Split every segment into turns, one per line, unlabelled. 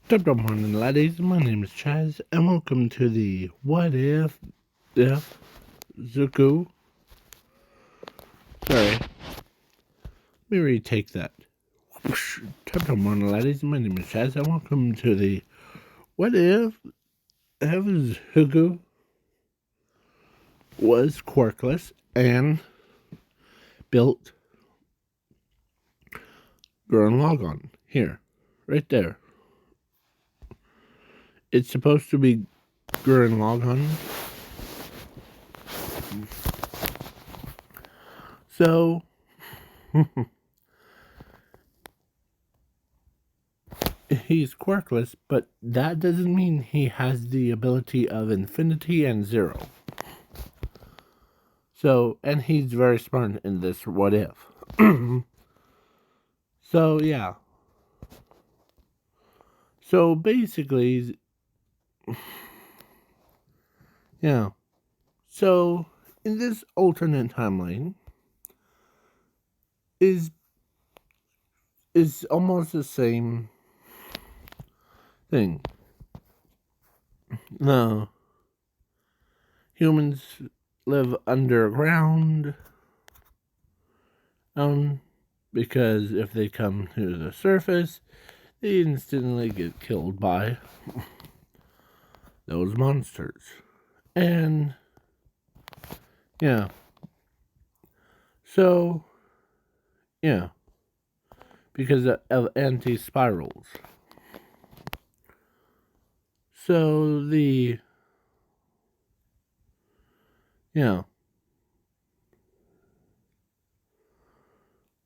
Good morning, ladies. My name is Chaz, and welcome to the What If Zuku. Sorry, let me retake that. Good morning, ladies. My name is Chaz, and welcome to the What If Zuku was Quirkless and built gurren lagann. Here, right there. It's supposed to be gurren lagann. So, he's quirkless, but that doesn't mean he has the ability of infinity and zero. So, and he's very smart in this what if. So, yeah. So, basically, yeah. So, in this alternate timeline, is almost the same thing. No. Humans live underground, because if they come to the surface, they instantly get killed by those monsters. And, yeah. So, yeah. Because of anti-spirals. So, yeah.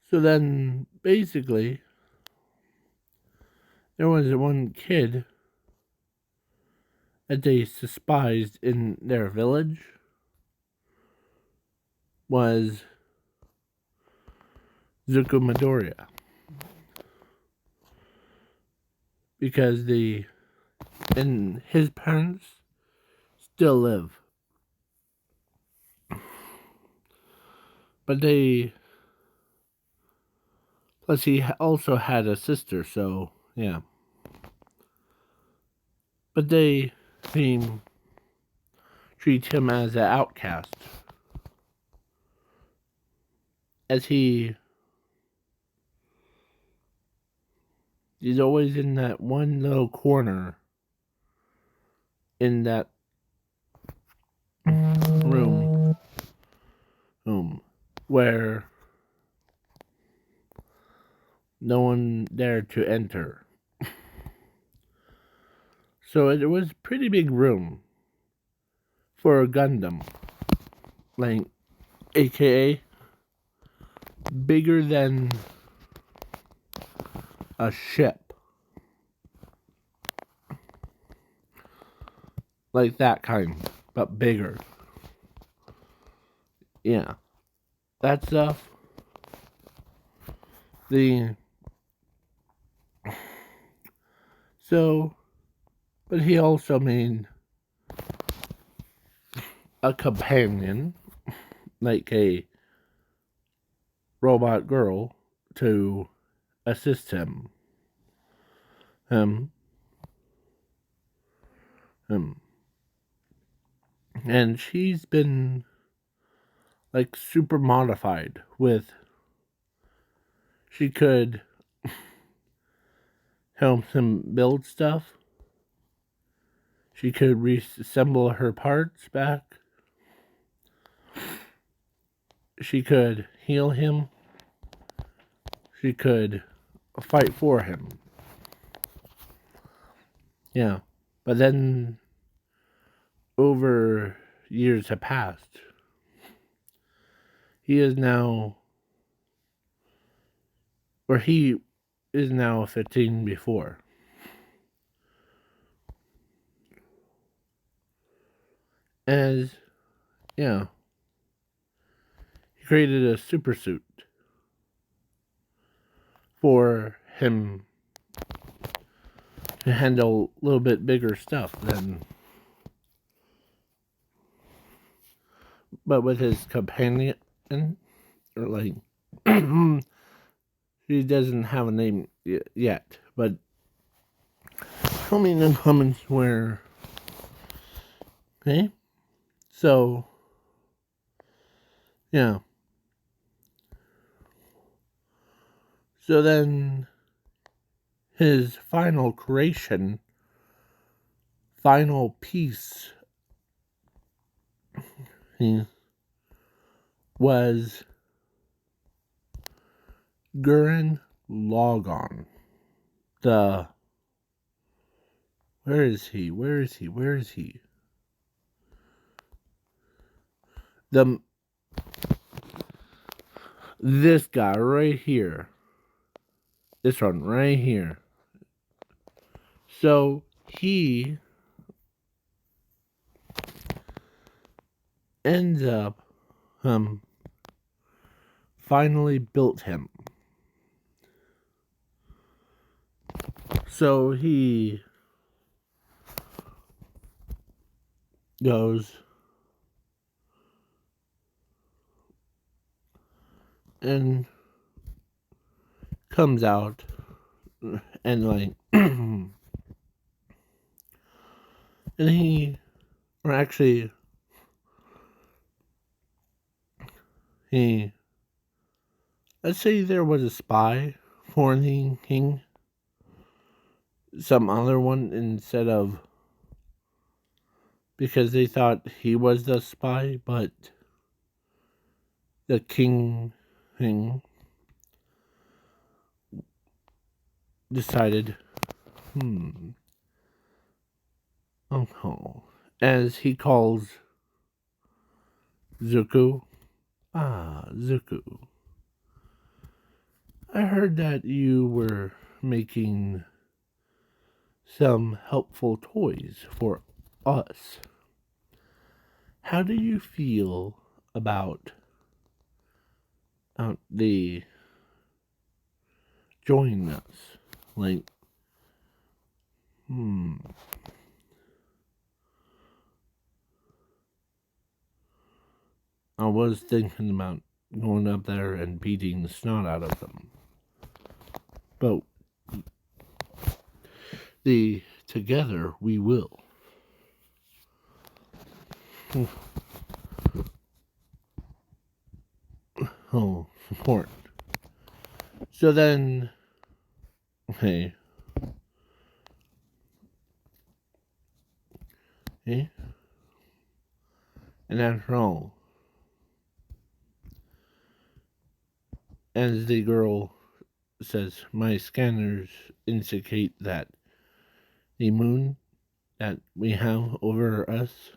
So then, basically, there was one kid that they despised in their village was Zuko Midoriya. Because and his parents still live. But plus he also had a sister, so, yeah. But they treat him as an outcast. As he's always in that one little corner in that room where no one dared to enter. So it was a pretty big room for a Gundam, like, aka bigger than a ship. Like that kind, but bigger. Yeah. That stuff. But he also made a companion, like a robot girl, to assist him. Him. And she's been, like, super modified with. She could help him build stuff. She could reassemble her parts back. She could heal him. She could fight for him. Yeah. But then, over years have passed. He is now 15 before. As, yeah, he created a super suit for him to handle a little bit bigger stuff than. But with his companion, or like, he doesn't have a name yet, but tell me in the comments where. Okay? So, yeah. So then, his final creation, final piece, was Gurren Lagann. Where is he? Where is he? Where is he? This guy right here. This one right here. So he ends up finally built him. So he goes and comes out and like and he or actually he let's say there was a spy for the king, some other one instead of, because they thought he was the spy, but the king decided, oh, as he calls Zuko. Zuko. I heard that you were making some helpful toys for us. How do you feel about the joining us? Like, I was thinking about going up there and beating the snot out of them. But together we will. Oh, support. So then, okay. And after all, as the girl says, my scanners indicate that the moon that we have over us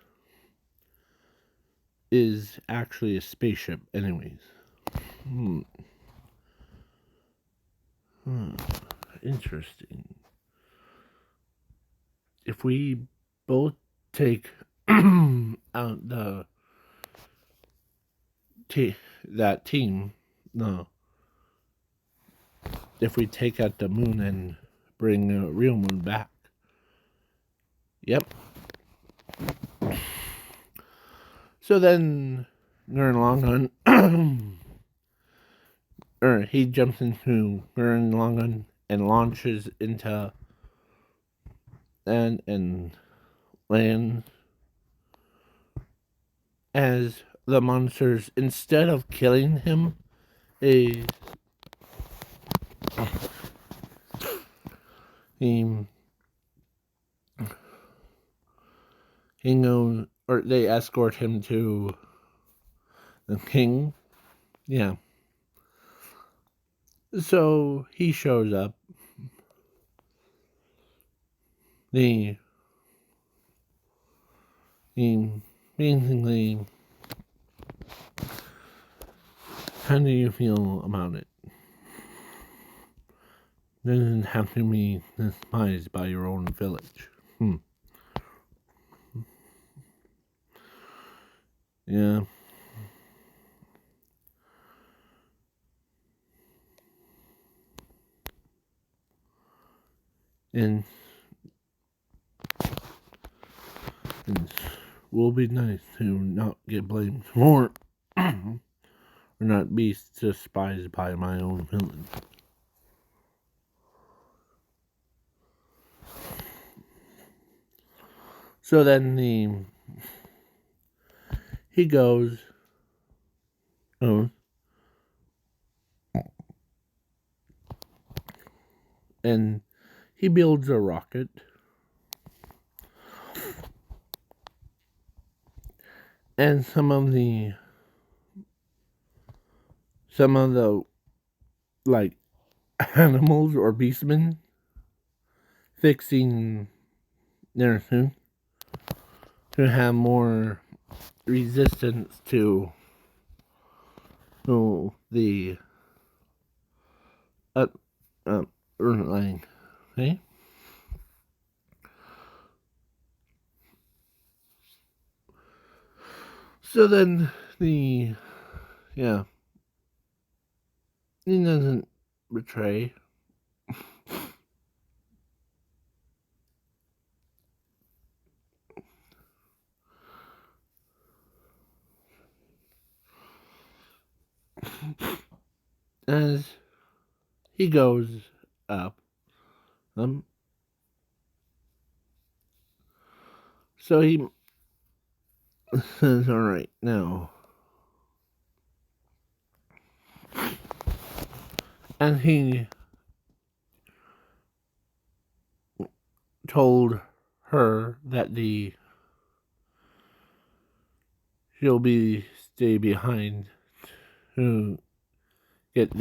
is actually a spaceship anyways. Interesting. If we both take out that team, no. If we take out the moon and bring the real moon back. Yep. So then, Gurren Lagann, he jumps into Gurren Lagann and launches into and lands as the monsters, instead of killing him, he goes, or they escort him to the king. Yeah. So he shows up. Basically, how do you feel about it? Doesn't have to be despised by your own village. Yeah. And it will be nice to not get blamed for or not be despised by my own village. So then he goes, oh, and he builds a rocket. And some of the like animals or beastmen fixing their suit to have more resistance to the uh, like, okay? So then he doesn't betray. As he goes up, so he says, all right, now. And he told her that she'll stay behind to get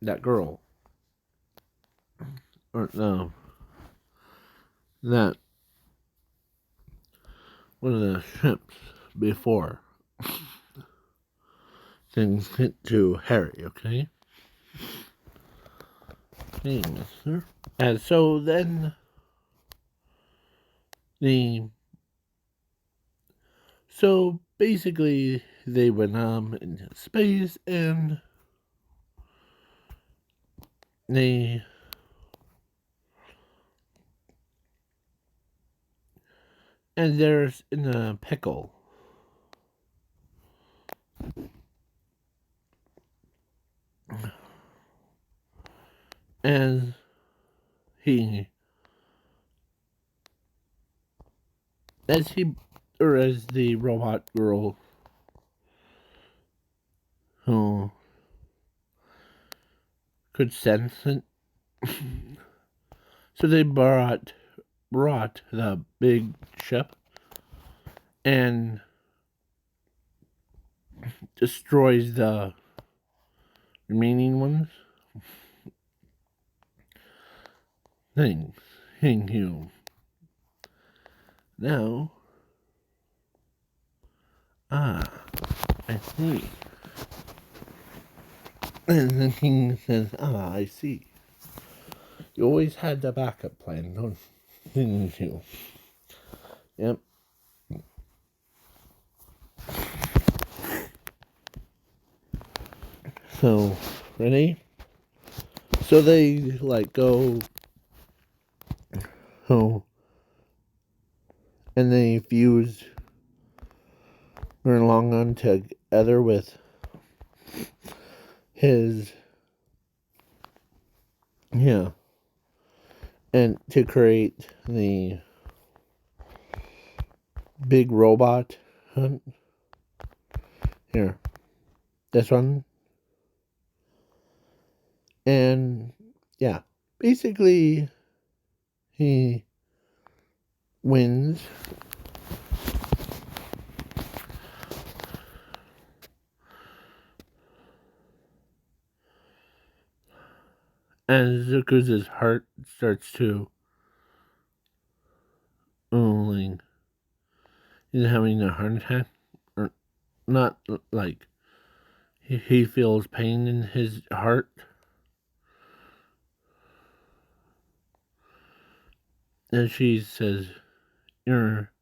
that girl. Or no. That one of the ships before things hit to Harry, okay? Hey, mister. And so then so basically they went into space and they there's in a pickle. And as the robot girl who could sense it. So they brought the big ship and destroys the remaining ones. Thank you. Now, I see. And the king says, I see. You always had the backup plan, didn't you? Yep. So, ready? So they, go, and they fuse lagann together with his, and to create the big robot hunt. Here, this one. And basically he wins. As Zuko's heart starts to he's having a heart attack, or not, he feels pain in his heart. And she says, your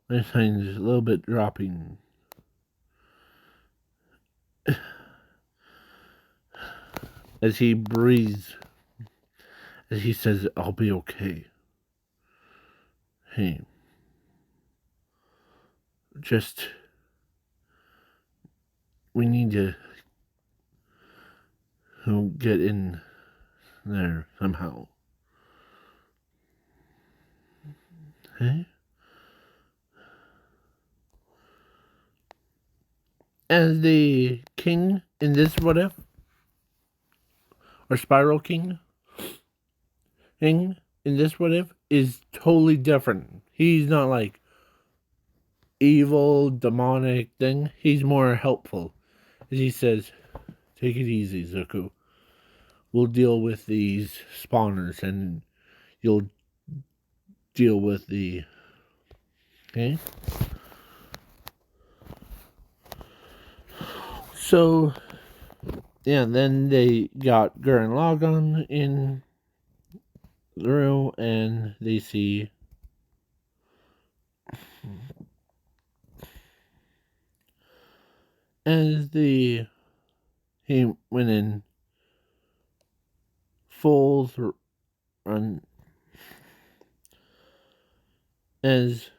life sign is a little bit dropping. As he breathes, as he says, I'll be okay. Hey, we need to get in there somehow. Okay. As the king in this what if, or Spiral King in this what if, is totally different. He's not like evil, demonic thing. He's more helpful. As he says, take it easy, Zuko. We'll deal with these spawners and you'll deal with the. Okay? So, yeah, then they got Gurren Lagann in the room and they see. As he went in full run, as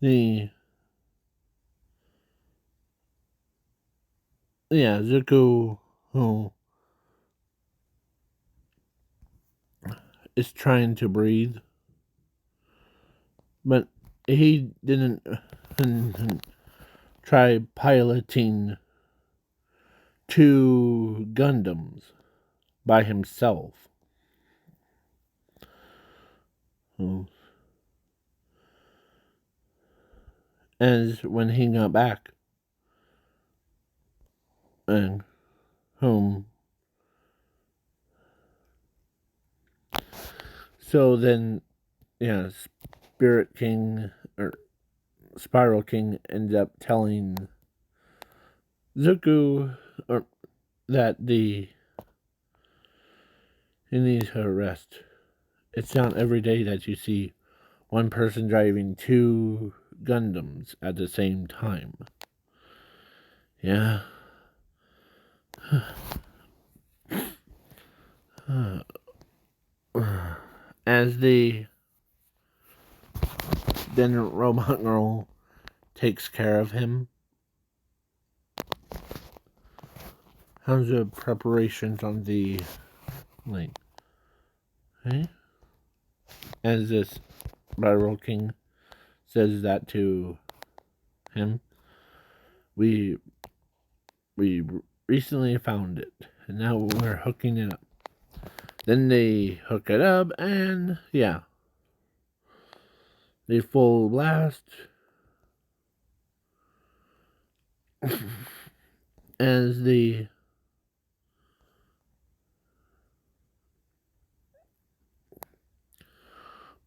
the Zuko, who is trying to breathe, but he didn't try piloting 2 Gundams by himself. As when he got back and home. So then, Spirit King or Spiral King ended up telling Zuko that he needs to rest. It's not every day that you see one person driving 2 Gundams at the same time. Yeah. As then Robot Girl takes care of him. How's the preparations on the link? Okay. As this Spiral King says that to him, we recently found it, and now we're hooking it up. Then they hook it up, and they full blast. As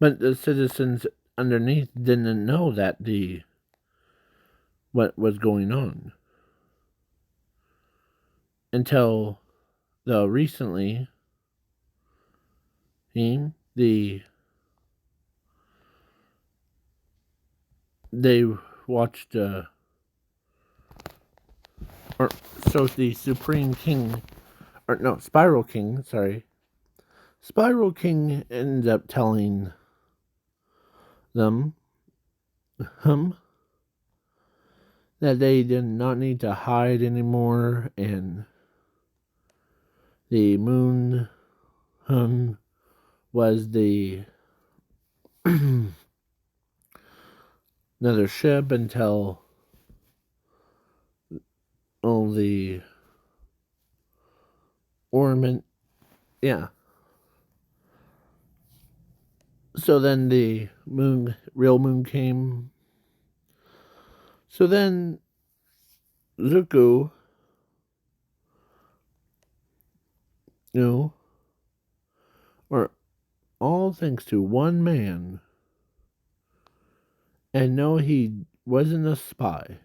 but the citizens underneath didn't know that what was going on until recently they watched the Supreme King, or no, Spiral King, sorry. Spiral King ends up telling them that they did not need to hide anymore, and the moon was the another ship until all the ornament. So then the real moon came. So then Zuko, or all thanks to one man, and no, he wasn't a spy.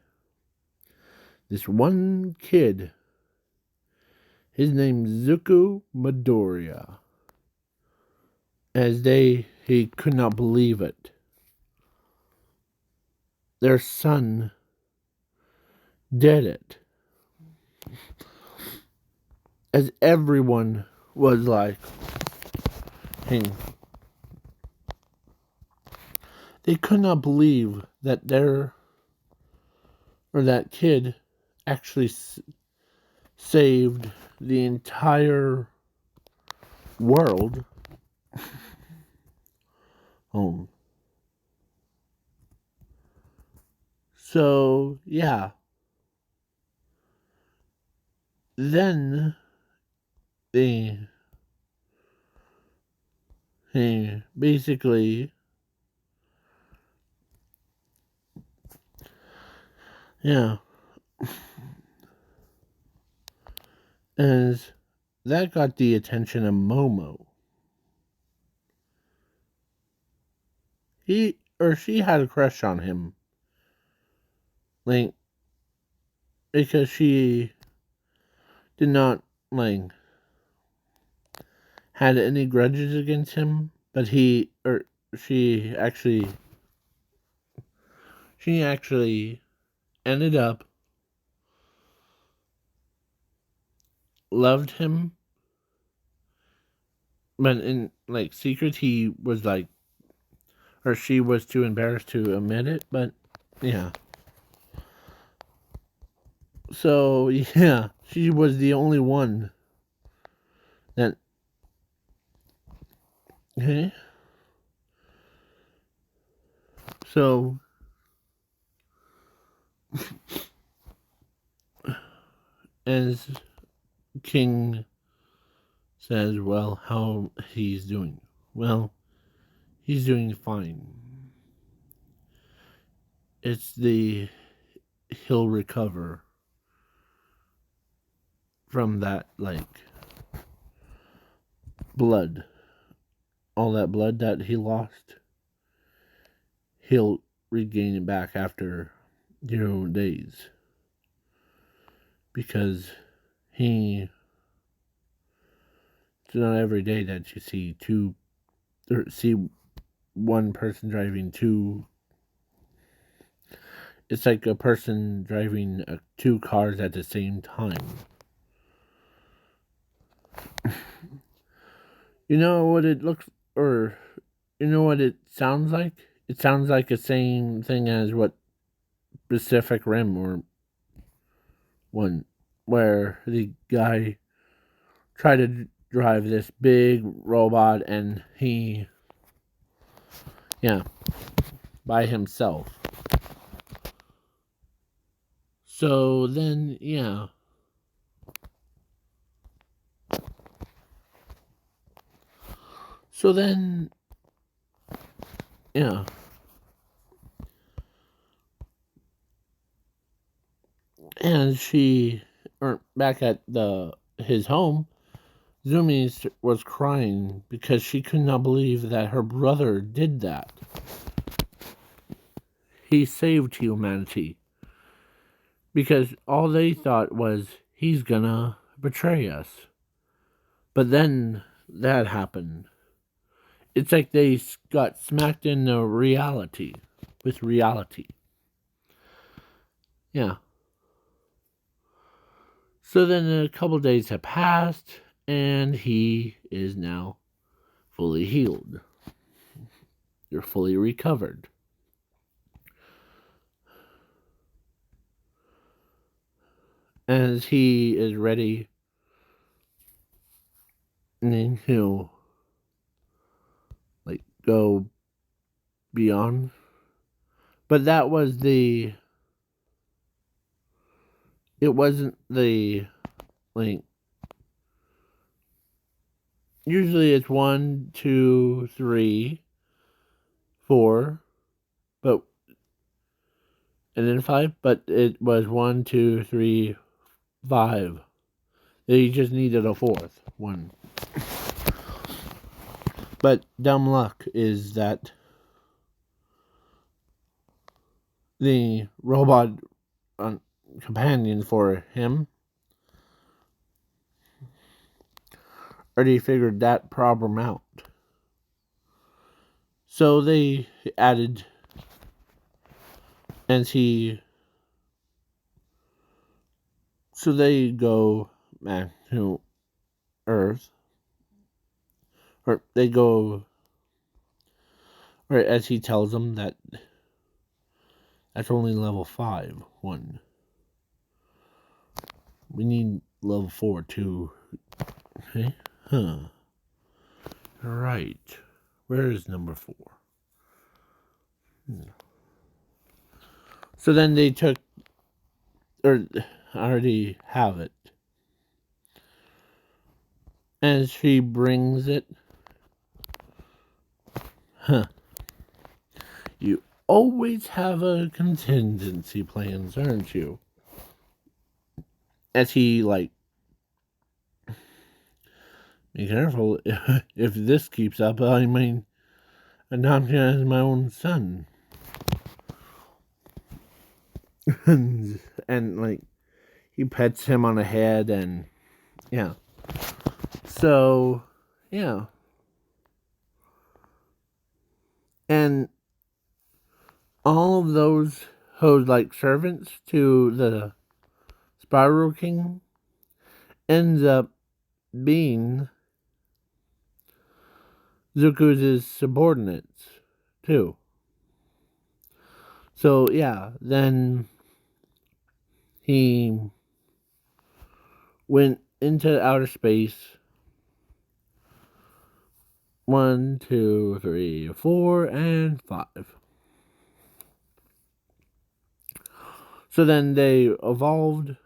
This one kid, his name's Zuko Midoriya. As he could not believe it. Their son did it. As everyone was like, hey, they could not believe that that kid actually saved the entire world home. So, yeah. Then they basically, yeah, as that got the attention of Momo. He or she had a crush on him, like, because she did not, like, had any grudges against him, but she actually ended up loved him, but in, like, secret he was like, or she was too embarrassed to admit it, but yeah. So, yeah, she was the only one that, okay? So, as King says, well, how he's doing? Well, he's doing fine. He'll recover from that, like, blood. All that blood that he lost, he'll regain it back after 0 days. Because it's not every day that you see one person driving two. It's like a person driving two cars at the same time. You know what it looks, or you know what it sounds like? It sounds like the same thing as what Pacific Rim or one, where the guy tried to drive this big robot and by himself. So then, yeah. So then, yeah. And back at his home, Zumi was crying because she could not believe that her brother did that. He saved humanity. Because all they thought was, he's gonna betray us. But then that happened. It's like they got smacked in the reality. With reality. Yeah. So then a couple days have passed, and he is now fully healed. You're fully recovered. As he is ready to, like, go beyond. But that was it wasn't like, usually it's 1, 2, 3, 4, but and then 5, but it was 1, 2, 3, 5. They just needed a fourth one. But dumb luck is that the robot companion for him already figured that problem out. So they added, so they go back to Earth, or they go, or as he tells them that that's only level 5, 1. We need level 4 too. Okay? Huh. Right. Where is number 4? So then they took, or already have it. As she brings it, huh? You always have a contingency plans, aren't you? As he, like, be careful, if this keeps up, I mean, adopt you as my own son. and, like, he pets him on the head, and, yeah. So, yeah. And all of those like servants to the Spiral King ends up being Zuko's subordinates too. So yeah, then he went into outer space. 1, 2, 3, 4, and 5. So then they evolved.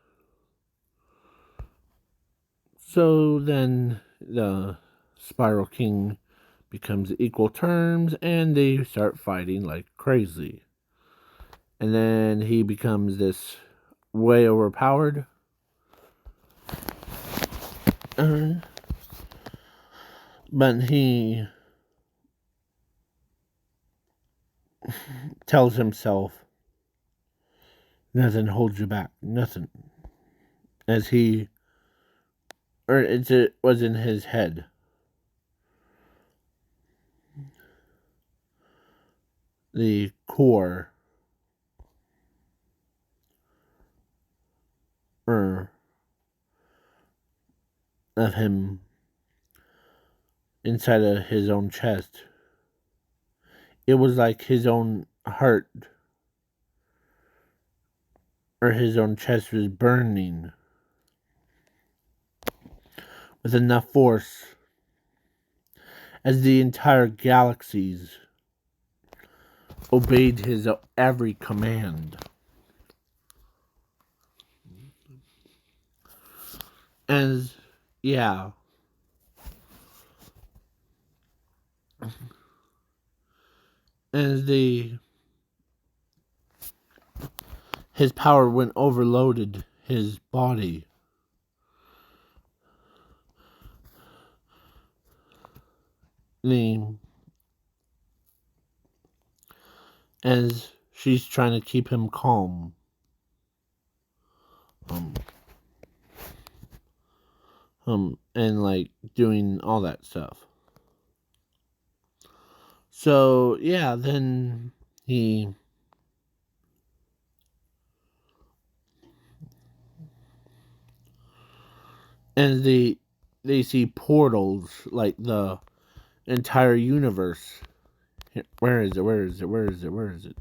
So then the Spiral King becomes equal terms, and they start fighting like crazy. And then he becomes this way overpowered. But he tells himself, nothing holds you back, nothing. As he, or it was in his head. The core, of him inside of his own chest. It was like his own heart, or his own chest was burning with enough force as the entire galaxies obeyed his every command. As, yeah. As his power went overloaded his body. As she's trying to keep him calm. And like doing all that stuff. So yeah, then he and they see portals like the entire universe. Where is it?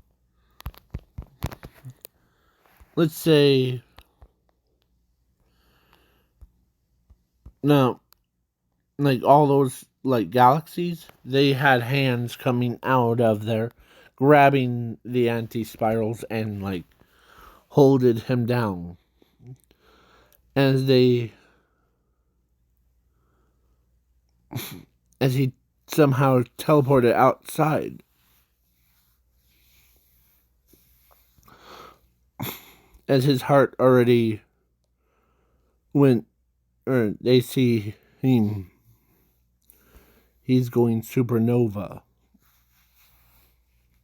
Let's say no, like all those like galaxies, they had hands coming out of there, grabbing the anti-spirals and like holded him down. As he somehow teleported outside. As his heart already went, or they see him, he's going supernova.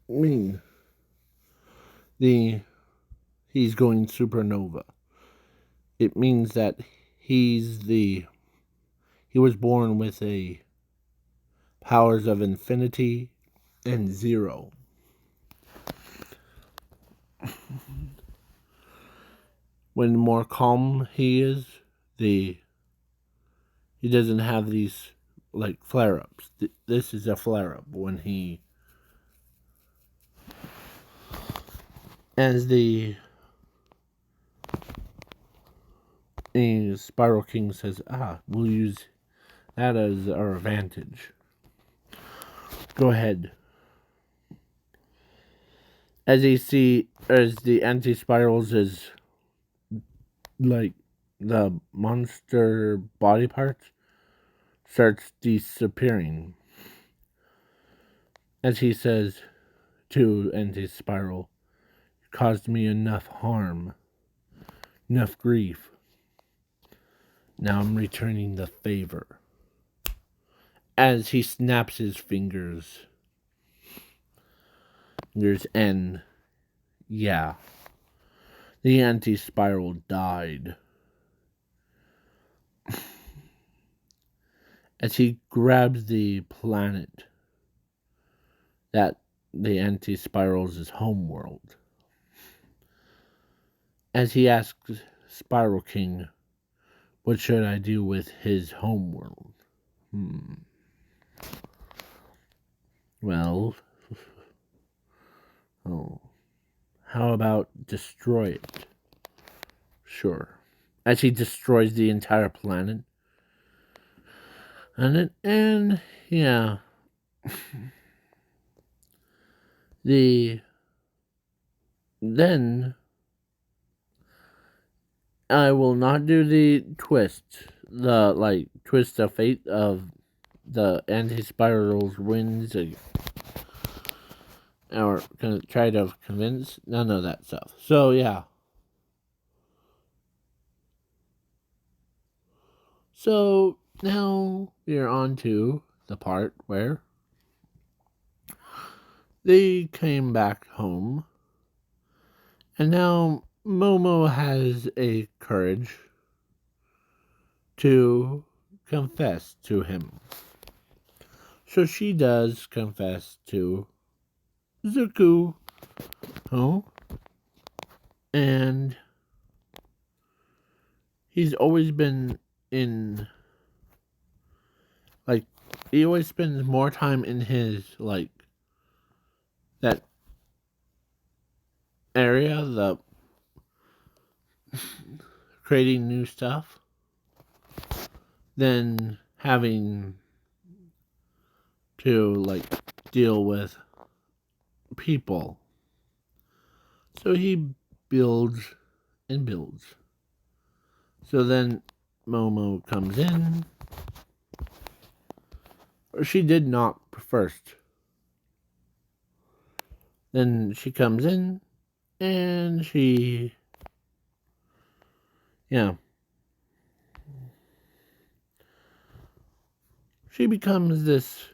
He's going supernova. It means that he was born with a powers of infinity and zero. When more calm he is, he doesn't have these like flare-ups. This is a flare-up when he, as the Spiral King says, we'll use that as our advantage. Go ahead. as the anti-spirals is like the monster body parts starts disappearing. As he says to anti-spiral, caused me enough harm, enough grief. Now I'm returning the favor. As he snaps his fingers, and yeah, the anti-spiral died. As he grabs the planet that the anti-spiral's homeworld. As he asks Spiral King, what should I do with his homeworld? Well, oh, how about destroy it? Sure. As he destroys the entire planet. And yeah. Then I will not do the twist. The twist of fate of the anti-spiral's wins or try to convince none of that stuff. So yeah. So now we're on to the part where they came back home, and now Momo has a courage to confess to him. So she does confess to Zuko. Oh, and he's always been in, like, he always spends more time in his, like, that area, the creating new stuff, than having to, like, deal with people. So he builds and builds. So then Momo comes in. Or she did knock first. Then she comes in and she, yeah, she becomes this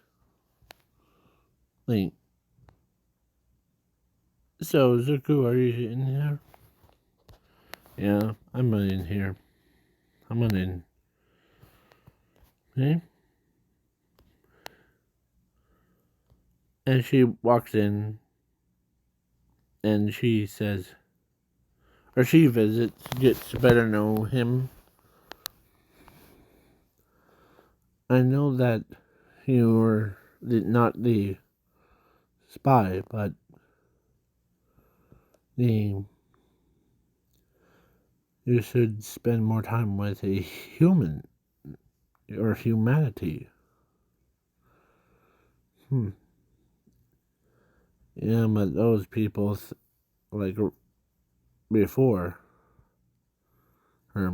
thing. So, Zuko, are you in here? Yeah, I'm in here. I'm in. Okay? And she walks in and she says, or she visits, gets to better know him. I know that you're not the spy, but you should spend more time with a human or humanity. Yeah, but those people, like before, I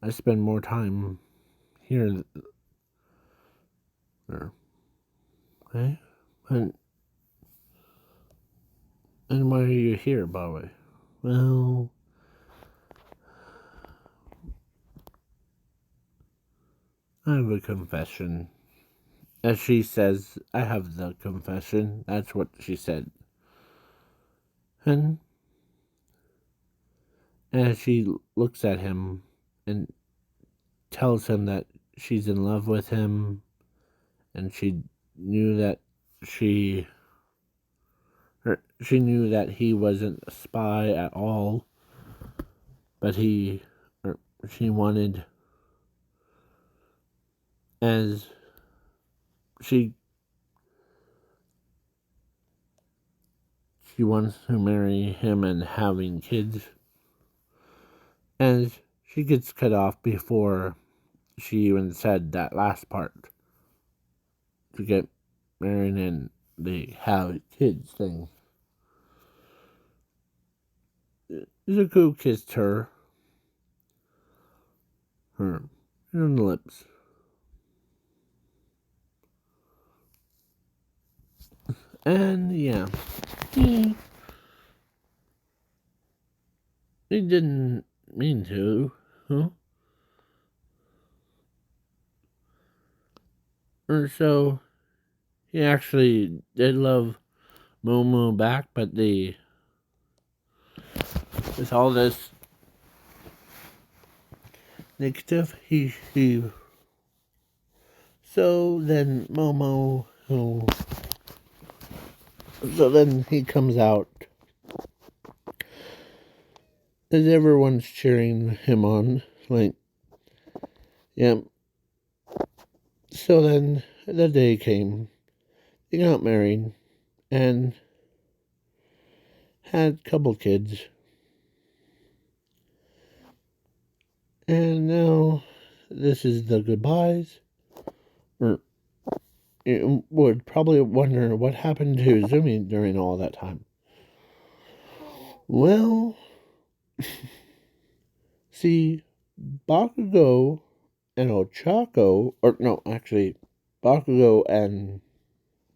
spend more time here. Okay? And why are you here, by the way? Well, I have a confession. As she says, I have the confession. That's what she said. And as she looks at him and tells him that she's in love with him, and she knew that she knew that he wasn't a spy at all, but she wanted, as she wants to marry him and having kids, and she gets cut off before she even said that last part to get married, and they have kids thing. Zuko kissed her on the lips. And yeah, he didn't mean to, huh? Or so he actually did love Momo back, but with all this negative, he so then Momo so then he comes out as everyone's cheering him on, like, yeah. So then the day came, they got married and had a couple kids, and now this is the goodbyes. Or you would probably wonder what happened to Zumi during all that time. Well, see, Bakugo and Ochako, or no, actually, Bakugo and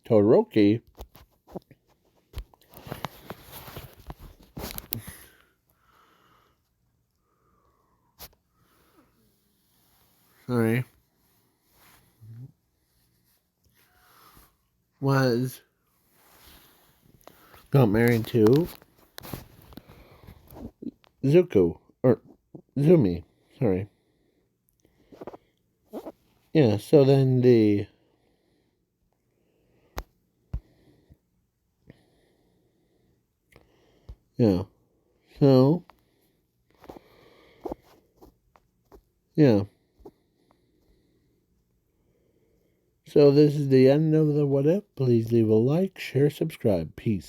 Todoroki, sorry, got married to Zuko, or Zumi, sorry. Yeah, so then yeah, so, yeah. So this is the end of the What If. Please leave a like, share, subscribe. Peace.